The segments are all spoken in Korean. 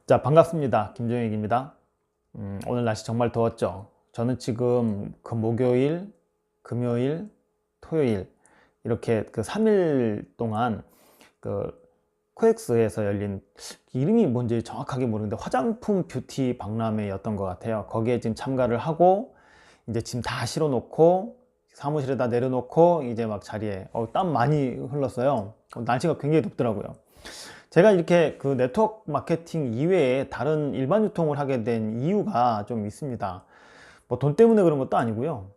자, 반갑습니다. 김정익입니다. 오늘 날씨 정말 더웠죠. 저는 지금 목요일, 금요일, 토요일 이렇게 3일 동안 그 코엑스에서 열린, 이름이 뭔지 정확하게 모르는데 화장품 뷰티 박람회였던 것 같아요. 거기에 지금 참가를 하고 이제 짐 다 실어 놓고 사무실에다 내려놓고 이제 막 자리에 땀 많이 흘렀어요. 날씨가 굉장히 덥더라고요. 제가 이렇게 네트워크 마케팅 이외에 다른 일반 유통을 하게 된 이유가 좀 있습니다. 뭐 돈 때문에 그런 것도 아니고요.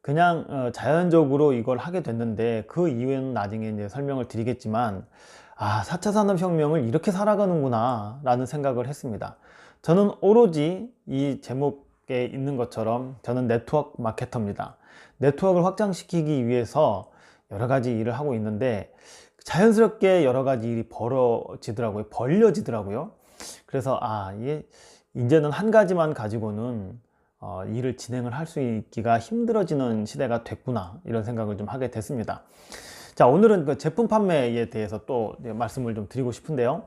그냥 자연적으로 이걸 하게 됐는데, 그 이유는 나중에 이제 설명을 드리겠지만, 4차 산업혁명을 이렇게 살아가는구나 라는 생각을 했습니다. 저는 오로지 이 제목에 있는 것처럼 저는 네트워크 마케터입니다. 네트워크를 확장시키기 위해서 여러 가지 일을 하고 있는데, 자연스럽게 여러 가지 일이 벌려지더라고요. 그래서 이게 이제는 한 가지만 가지고는 일을 진행을 할 수 있기가 힘들어지는 시대가 됐구나, 이런 생각을 좀 하게 됐습니다. 자, 오늘은 그 제품 판매에 대해서 또 말씀을 좀 드리고 싶은데요.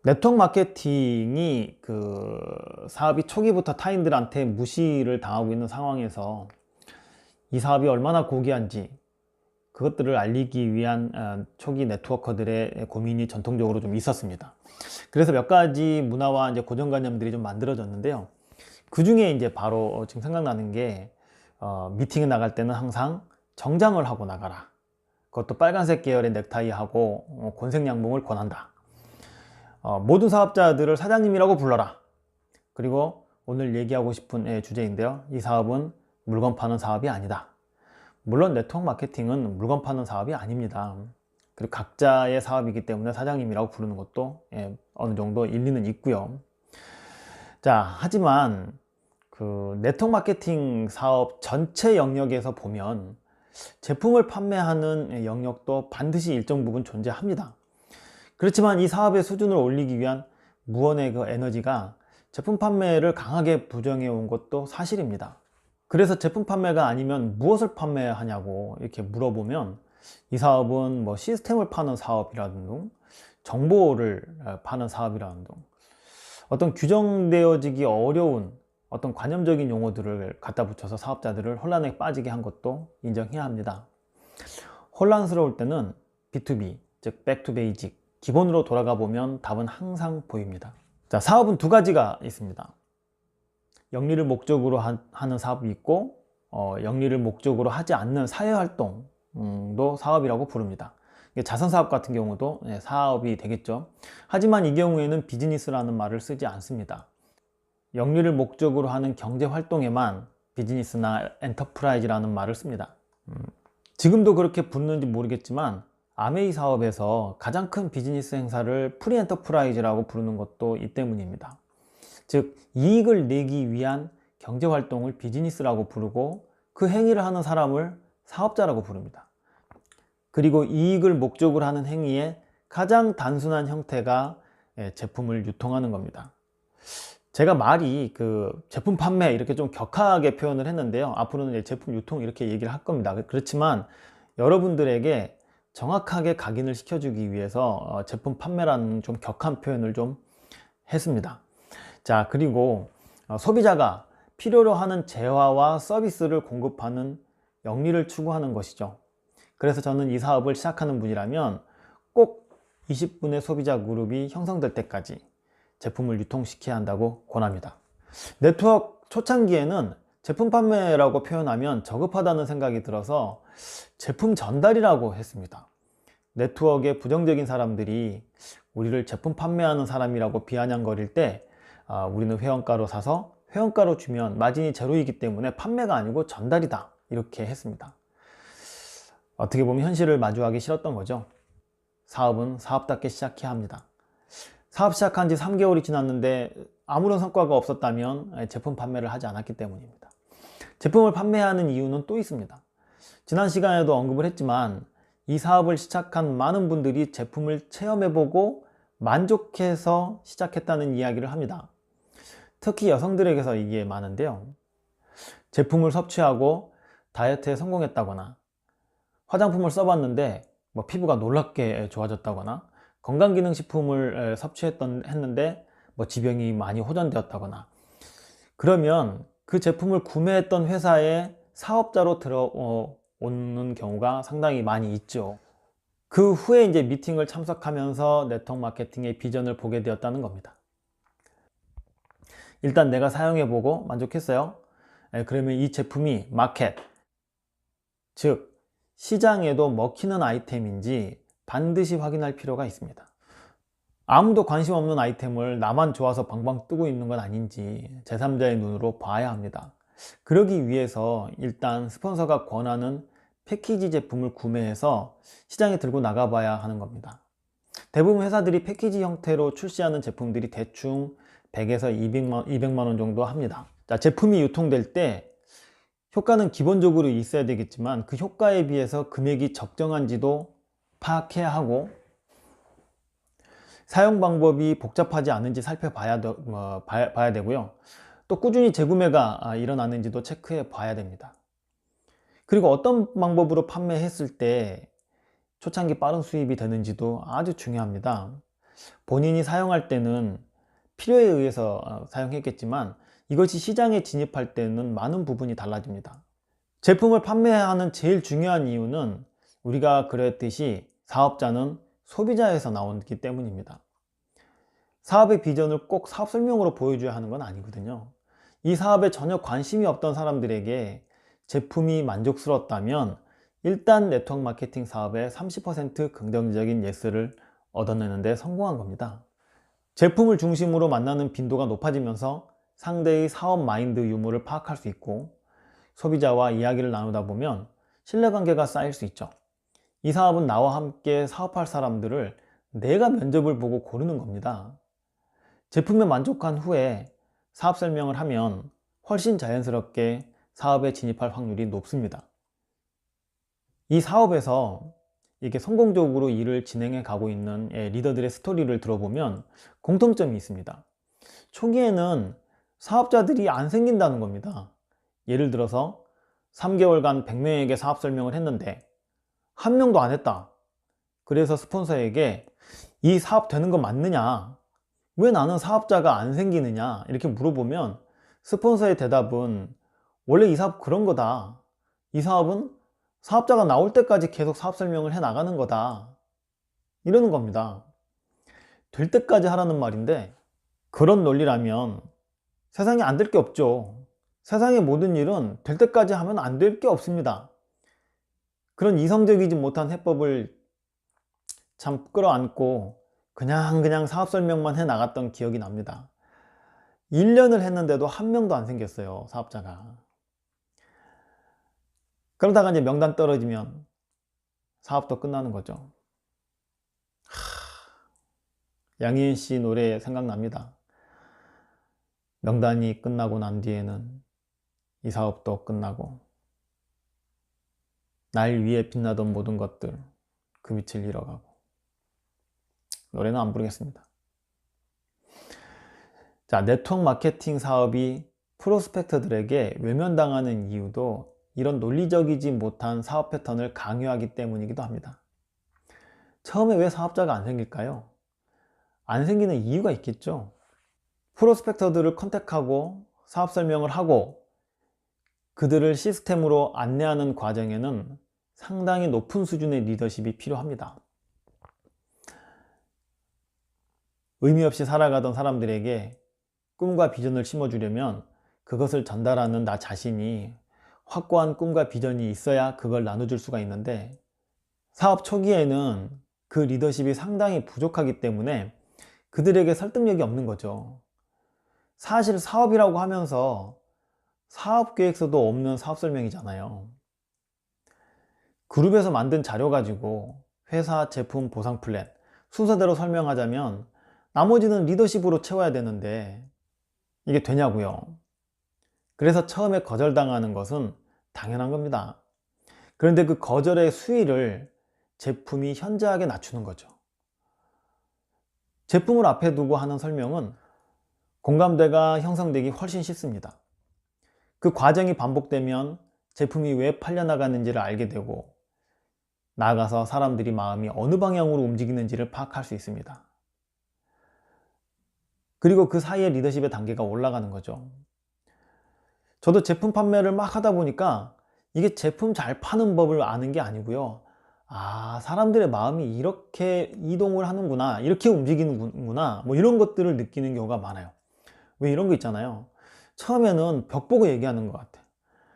네트워크 마케팅이 사업이 초기부터 타인들한테 무시를 당하고 있는 상황에서 이 사업이 얼마나 고귀한지, 그것들을 알리기 위한 초기 네트워커들의 고민이 전통적으로 좀 있었습니다. 그래서 몇 가지 문화와 이제 고정관념들이 좀 만들어졌는데요. 그 중에 이제 바로 지금 생각나는 게, 미팅에 나갈 때는 항상 정장을 하고 나가라. 그것도 빨간색 계열의 넥타이하고 곤색 양봉을 권한다. 모든 사업자들을 사장님이라고 불러라. 그리고 오늘 얘기하고 싶은 주제인데요. 이 사업은 물건 파는 사업이 아니다. 물론 네트워크 마케팅은 물건 파는 사업이 아닙니다. 그리고 각자의 사업이기 때문에 사장님이라고 부르는 것도 어느 정도 일리는 있고요. 자, 하지만 네트워크 마케팅 사업 전체 영역에서 보면 제품을 판매하는 영역도 반드시 일정 부분 존재합니다. 그렇지만 이 사업의 수준을 올리기 위한 무언의 에너지가 제품 판매를 강하게 부정해 온 것도 사실입니다. 그래서 제품 판매가 아니면 무엇을 판매하냐고 이렇게 물어보면, 이 사업은 뭐 시스템을 파는 사업이라는 둥, 정보를 파는 사업이라는 둥, 어떤 규정되어지기 어려운 어떤 관념적인 용어들을 갖다 붙여서 사업자들을 혼란에 빠지게 한 것도 인정해야 합니다. 혼란스러울 때는 B2B, 즉 Back to Basic, 기본으로 돌아가 보면 답은 항상 보입니다. 자, 사업은 두 가지가 있습니다. 영리를 목적으로 하는 사업이 있고, 영리를 목적으로 하지 않는 사회활동도 사업이라고 부릅니다. 자선사업 같은 경우도 사업이 되겠죠. 하지만 이 경우에는 비즈니스라는 말을 쓰지 않습니다. 영리를 목적으로 하는 경제활동에만 비즈니스나 엔터프라이즈라는 말을 씁니다. 지금도 그렇게 붙는지 모르겠지만 아메이 사업에서 가장 큰 비즈니스 행사를 프리 엔터프라이즈라고 부르는 것도 이 때문입니다. 즉, 이익을 내기 위한 경제활동을 비즈니스라고 부르고, 그 행위를 하는 사람을 사업자라고 부릅니다. 그리고 이익을 목적으로 하는 행위의 가장 단순한 형태가 제품을 유통하는 겁니다. 제가 말이 제품 판매 이렇게 좀 격하게 표현을 했는데요. 앞으로는 제품 유통 이렇게 얘기를 할 겁니다. 그렇지만 여러분들에게 정확하게 각인을 시켜주기 위해서 제품 판매라는 좀 격한 표현을 좀 했습니다. 자, 그리고 소비자가 필요로 하는 재화와 서비스를 공급하는 영리를 추구하는 것이죠. 그래서 저는 이 사업을 시작하는 분이라면 꼭 20분의 소비자 그룹이 형성될 때까지 제품을 유통시켜야 한다고 권합니다. 네트워크 초창기에는 제품 판매라고 표현하면 저급하다는 생각이 들어서 제품 전달이라고 했습니다. 네트워크에 부정적인 사람들이 우리를 제품 판매하는 사람이라고 비아냥거릴 때, 우리는 회원가로 사서 회원가로 주면 마진이 제로이기 때문에 판매가 아니고 전달이다, 이렇게 했습니다. 어떻게 보면 현실을 마주하기 싫었던 거죠. 사업은 사업답게 시작해야 합니다. 사업 시작한 지 3개월이 지났는데 아무런 성과가 없었다면 제품 판매를 하지 않았기 때문입니다. 제품을 판매하는 이유는 또 있습니다. 지난 시간에도 언급을 했지만 이 사업을 시작한 많은 분들이 제품을 체험해보고 만족해서 시작했다는 이야기를 합니다. 특히 여성들에게서 이게 많은데요. 제품을 섭취하고 다이어트에 성공했다거나, 화장품을 써봤는데 피부가 놀랍게 좋아졌다거나, 건강기능식품을 섭취했는데 뭐 지병이 많이 호전되었다거나, 그러면 그 제품을 구매했던 회사의 사업자로 들어오는 경우가 상당히 많이 있죠. 그 후에 이제 미팅을 참석하면서 네트워크 마케팅의 비전을 보게 되었다는 겁니다. 일단 내가 사용해보고 만족했어요. 그러면 이 제품이 마켓, 즉 시장에도 먹히는 아이템인지 반드시 확인할 필요가 있습니다. 아무도 관심 없는 아이템을 나만 좋아서 방방 뜨고 있는 건 아닌지 제3자의 눈으로 봐야 합니다. 그러기 위해서 일단 스폰서가 권하는 패키지 제품을 구매해서 시장에 들고 나가 봐야 하는 겁니다. 대부분 회사들이 패키지 형태로 출시하는 제품들이 대충 100에서 200만 원 정도 합니다. 자, 제품이 유통될 때 효과는 기본적으로 있어야 되겠지만 그 효과에 비해서 금액이 적정한지도 파악해야 하고, 사용 방법이 복잡하지 않은지 살펴봐야 봐야 되고요. 또 꾸준히 재구매가 일어나는지도 체크해 봐야 됩니다. 그리고 어떤 방법으로 판매했을 때 초창기 빠른 수입이 되는지도 아주 중요합니다. 본인이 사용할 때는 필요에 의해서 사용했겠지만 이것이 시장에 진입할 때는 많은 부분이 달라집니다. 제품을 판매하는 제일 중요한 이유는 우리가 그랬듯이 사업자는 소비자에서 나오기 때문입니다. 사업의 비전을 꼭 사업 설명으로 보여줘야 하는 건 아니거든요. 이 사업에 전혀 관심이 없던 사람들에게 제품이 만족스러웠다면 일단 네트워크 마케팅 사업에 30% 긍정적인 예스를 얻어내는 데 성공한 겁니다. 제품을 중심으로 만나는 빈도가 높아지면서 상대의 사업 마인드 유무를 파악할 수 있고, 소비자와 이야기를 나누다 보면 신뢰관계가 쌓일 수 있죠. 이 사업은 나와 함께 사업할 사람들을 내가 면접을 보고 고르는 겁니다. 제품에 만족한 후에 사업 설명을 하면 훨씬 자연스럽게 사업에 진입할 확률이 높습니다. 이 사업에서 이렇게 성공적으로 일을 진행해 가고 있는 리더들의 스토리를 들어보면 공통점이 있습니다. 초기에는 사업자들이 안 생긴다는 겁니다. 예를 들어서 3개월간 100명에게 사업 설명을 했는데 한 명도 안 했다. 그래서 스폰서에게 이 사업 되는 거 맞느냐? 왜 나는 사업자가 안 생기느냐? 이렇게 물어보면 스폰서의 대답은 원래 이 사업 그런 거다. 이 사업은 사업자가 나올 때까지 계속 사업 설명을 해 나가는 거다. 이러는 겁니다. 될 때까지 하라는 말인데, 그런 논리라면 세상에 안 될 게 없죠. 세상의 모든 일은 될 때까지 하면 안 될 게 없습니다. 그런 이성적이지 못한 해법을 참 끌어안고 그냥 사업 설명만 해 나갔던 기억이 납니다. 1년을 했는데도 한 명도 안 생겼어요, 사업자가. 그러다가 이제 명단 떨어지면 사업도 끝나는 거죠. 양희은 씨 노래 생각납니다. 명단이 끝나고 난 뒤에는 이 사업도 끝나고 날 위해 빛나던 모든 것들 그 빛을 잃어가고. 노래는 안 부르겠습니다. 자, 네트워크 마케팅 사업이 프로스펙터들에게 외면당하는 이유도 이런 논리적이지 못한 사업 패턴을 강요하기 때문이기도 합니다. 처음에 왜 사업자가 안 생길까요? 안 생기는 이유가 있겠죠. 프로스펙터들을 컨택하고 사업 설명을 하고 그들을 시스템으로 안내하는 과정에는 상당히 높은 수준의 리더십이 필요합니다. 의미 없이 살아가던 사람들에게 꿈과 비전을 심어주려면 그것을 전달하는 나 자신이 확고한 꿈과 비전이 있어야 그걸 나눠줄 수가 있는데, 사업 초기에는 그 리더십이 상당히 부족하기 때문에 그들에게 설득력이 없는 거죠. 사실 사업이라고 하면서 사업 계획서도 없는 사업 설명이잖아요. 그룹에서 만든 자료 가지고 회사 제품 보상 플랜 순서대로 설명하자면 나머지는 리더십으로 채워야 되는데 이게 되냐고요. 그래서 처음에 거절당하는 것은 당연한 겁니다. 그런데 그 거절의 수위를 제품이 현저하게 낮추는 거죠. 제품을 앞에 두고 하는 설명은 공감대가 형성되기 훨씬 쉽습니다. 그 과정이 반복되면 제품이 왜 팔려나가는지를 알게 되고, 나아가서 사람들이 마음이 어느 방향으로 움직이는지를 파악할 수 있습니다. 그리고 그 사이에 리더십의 단계가 올라가는 거죠. 저도 제품 판매를 막 하다 보니까 이게 제품 잘 파는 법을 아는 게 아니고요. 아, 사람들의 마음이 이렇게 이동을 하는구나, 이렇게 움직이는구나, 뭐 이런 것들을 느끼는 경우가 많아요. 왜 이런 거 있잖아요. 처음에는 벽 보고 얘기하는 것 같아.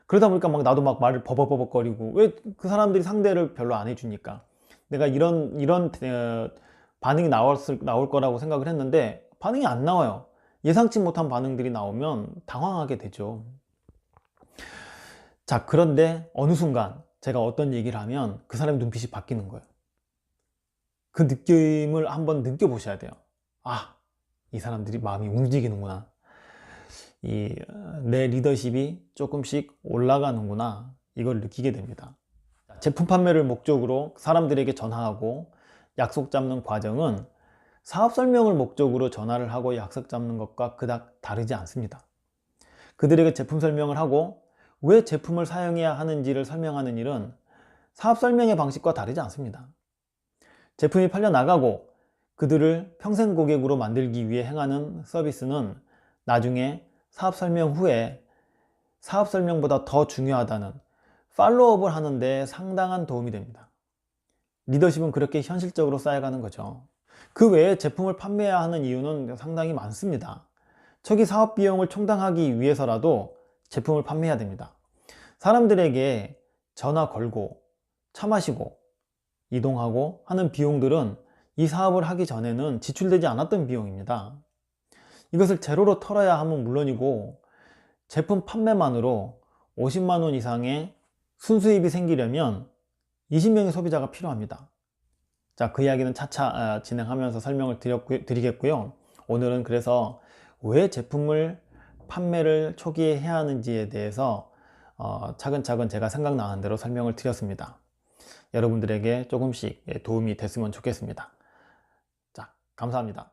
그러다 보니까 막 나도 막 말을 버벅버벅거리고, 왜 그 사람들이 상대를 별로 안 해주니까. 내가 이런 반응이 나올 거라고 생각을 했는데 반응이 안 나와요. 예상치 못한 반응들이 나오면 당황하게 되죠. 자, 그런데 어느 순간 제가 어떤 얘기를 하면 그 사람의 눈빛이 바뀌는 거예요. 그 느낌을 한번 느껴보셔야 돼요. 아, 이 사람들이 마음이 움직이는구나. 내 리더십이 조금씩 올라가는구나. 이걸 느끼게 됩니다. 제품 판매를 목적으로 사람들에게 전화하고 약속 잡는 과정은 사업 설명을 목적으로 전화를 하고 약속 잡는 것과 그닥 다르지 않습니다. 그들에게 제품 설명을 하고 왜 제품을 사용해야 하는지를 설명하는 일은 사업 설명의 방식과 다르지 않습니다. 제품이 팔려 나가고 그들을 평생 고객으로 만들기 위해 행하는 서비스는 나중에 사업 설명 후에 사업 설명보다 더 중요하다는 팔로우업을 하는 데 상당한 도움이 됩니다. 리더십은 그렇게 현실적으로 쌓여가는 거죠. 그 외에 제품을 판매해야 하는 이유는 상당히 많습니다. 초기 사업 비용을 충당하기 위해서라도 제품을 판매해야 됩니다. 사람들에게 전화 걸고 차 마시고 이동하고 하는 비용들은 이 사업을 하기 전에는 지출되지 않았던 비용입니다. 이것을 제로로 털어야 하면 물론이고 제품 판매만으로 50만 원 이상의 순수입이 생기려면 20명의 소비자가 필요합니다. 자, 그 이야기는 차차 진행하면서 설명을 드리겠고요. 오늘은 그래서 왜 제품을 판매를 초기에 해야 하는지에 대해서 차근차근 제가 생각나는 대로 설명을 드렸습니다. 여러분들에게 조금씩 도움이 됐으면 좋겠습니다. 자, 감사합니다.